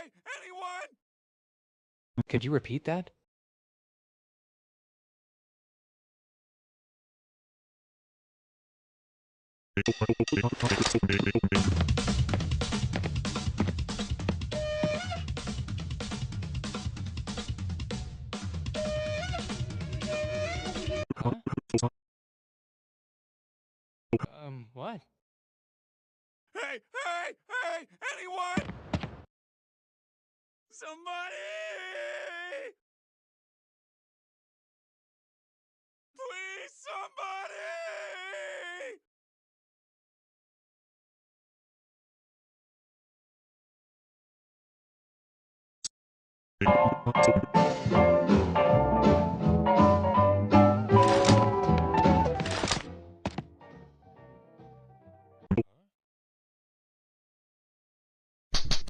Hey! Anyone! Could you repeat that? Huh? What? Hey! Hey! Hey! Anyone! Somebody! Please, somebody!